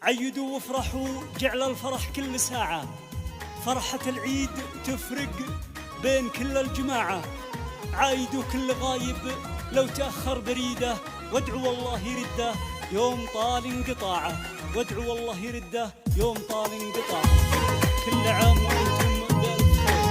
عيدوا وافرحوا، جعل الفرح كل ساعة. فرحة العيد تفرق بين كل الجماعة. عايدوا كل غايب لو تأخر بريده، وادعوا والله يرده يوم طال انقطاعه. وادعوا والله يرده يوم طال انقطاعه. كل عام وانتم بألف خير.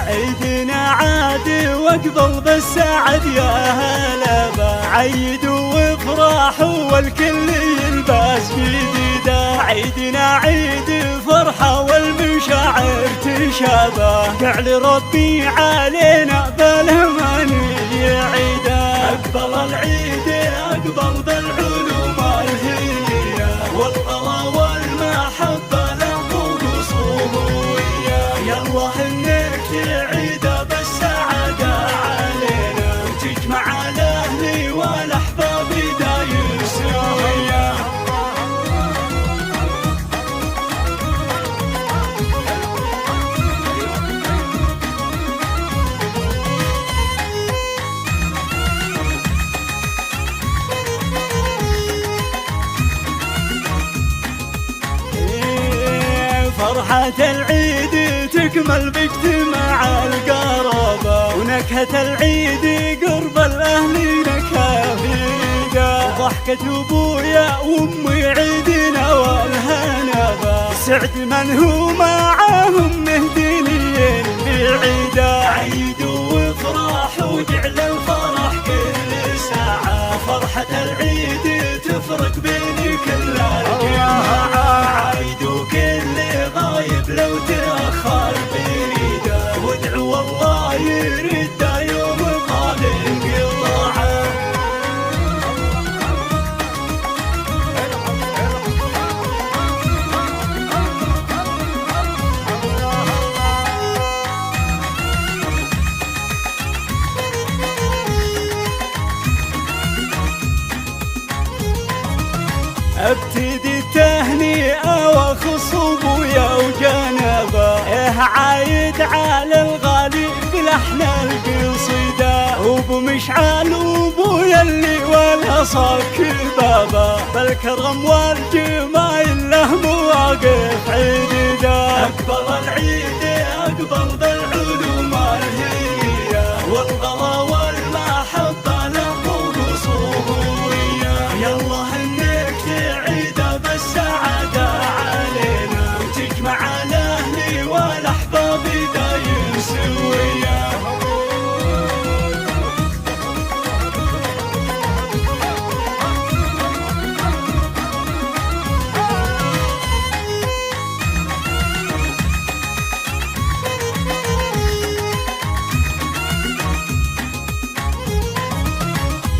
عيدنا عاد واقبل بالسعد يا هلا با. عيدوا وافرحوا والكل يلبس جديده. عيدنا عيد فرحه والمشاعر تشابه. جعل ربي علينا بالهمان يعيده. اقبل العيد اقبل بالعلوم الهيه، والغلا والمحبه لهم صهويه. يلا انك تعيد بالسعادة علينا، وتجمع الأهل والأحباب داير سوية. فرحة العيد تكمل باجتماع القرابة، ونكهة العيد قرب الأهل نكهة فريدة. ضحكة أبويا وأمي عيدنا والهنبة، سعد من هو معاهم مهديين بعيدة. عيدوا وافرحوا وجعل الفرح كل ساعة. فرحة العيد تفرق بين كل الجماعة. عيدوا كل غايب لو تأخر بريده، وادعوا والله يرده يوم طال انقطاعه. ابتدي التهنئة واخص ابويا وجنبه. عايد على الغالي بلحن القصيدة، وبمشعل ابويا اللي ولا صك بابه. بالكرم والجمايل له مواقف عديدة. اقبل العيد اقبل بالعلوم الهيه، والغلا والمحبه لهم صهويه. يلا انك تعيد بالسعاده علينا، وتجمع الاهل والاحباب دايم سويه.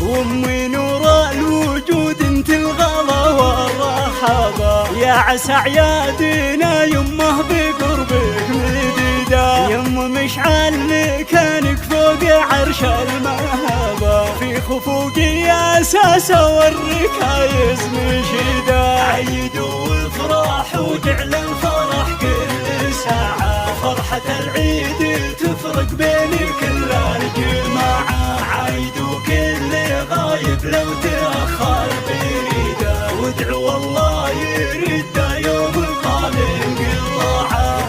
وامي نور الوجود انت الغلا والرحابه. يا عسى عيادنا يمه بقربك مديده. يم مشعل مكانك فوق عرش المهابه، في خفوقي اساسه والركايز مشيده. عيدوا وافرحوا وجعل الفرح كل ساعه. فرحة العيد تفرق بين كل الجماعة. عيدوا كل غايب لو تأخر بريده، وادعوا والله يرده يوم طال انقطاعه.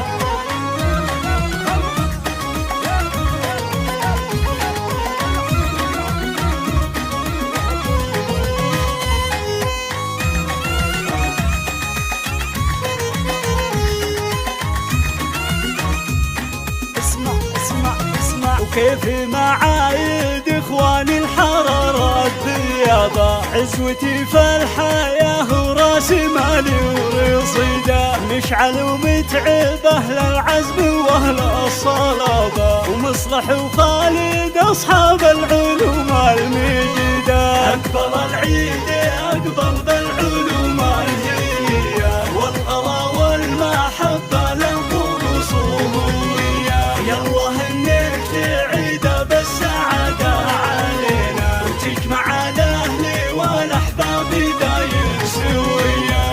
وكيف معايد اخواني الحرارة الذيابة. عزوتي في الحياة وراس مالي ورصيده. مشعل ومتعب اهل العزم واهل الصلابة، ومصلح وخالد اصحاب العلوم المجيدة. اقبل العيد اقبل بالعلوم الهيه، والغلا والمحبه لهم صهويه. يلا انك تعيد بالسعاده علينا، وتجمع الاهل ولا أحبابي داير سوية.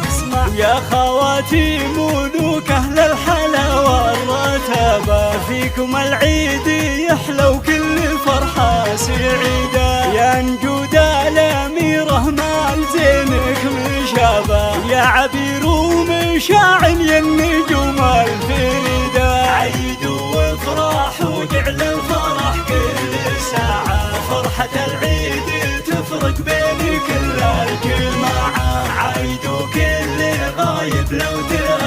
اسمع يا خواتي ملوك أهل الحلا والرتبة، فيكم العيد يحلى وكل الفرحة سعيدة. يا نجود الأميرة مال زينك مشابة، يا عبير ومشاعن يا النجوم الفريدة. عيد وافراح وجعل الفرح كل ساعة، فرحة العيد تفرق بين كل الجماعة. عيد وكل غايب لو ترى